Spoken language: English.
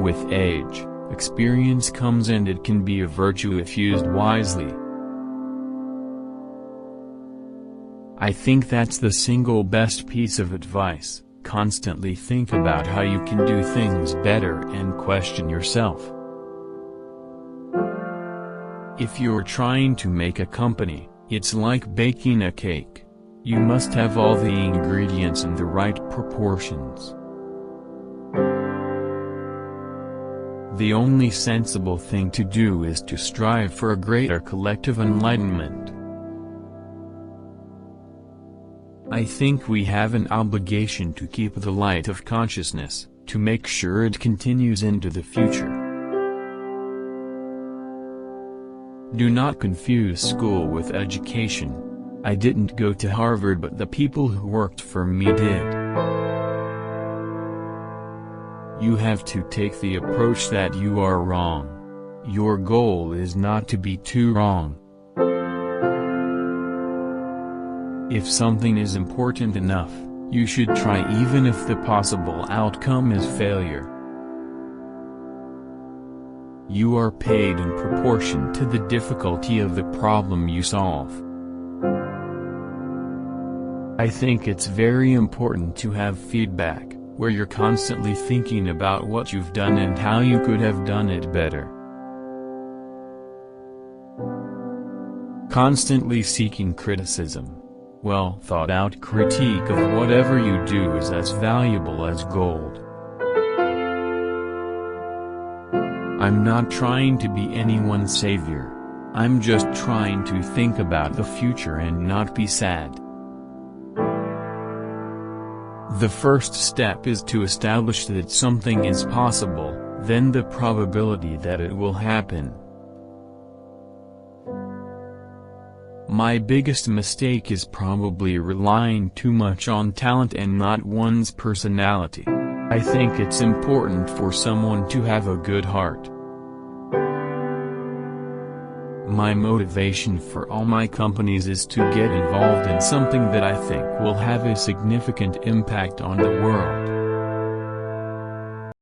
With age, experience comes, and it can be a virtue if used wisely. I think that's the single best piece of advice. Constantly think about how you can do things better and question yourself. If you're trying to make a company, it's like baking a cake. You must have all the ingredients in the right proportions. The only sensible thing to do is to strive for a greater collective enlightenment. I think we have an obligation to keep the light of consciousness, to make sure it continues into the future. Do not confuse school with education. I didn't go to Harvard, but the people who worked for me did. You have to take the approach that you are wrong. Your goal is not to be too wrong. If something is important enough, you should try even if the possible outcome is failure. You are paid in proportion to the difficulty of the problem you solve. I think it's very important to have feedback, where you're constantly thinking about what you've done and how you could have done it better. Constantly seeking criticism, well thought out critique of whatever you do is as valuable as gold. I'm not trying to be anyone's savior. I'm just trying to think about the future and not be sad. The first step is to establish that something is possible, then the probability that it will happen. My biggest mistake is probably relying too much on talent and not one's personality. I think it's important for someone to have a good heart. My motivation for all my companies is to get involved in something that I think will have a significant impact on the world.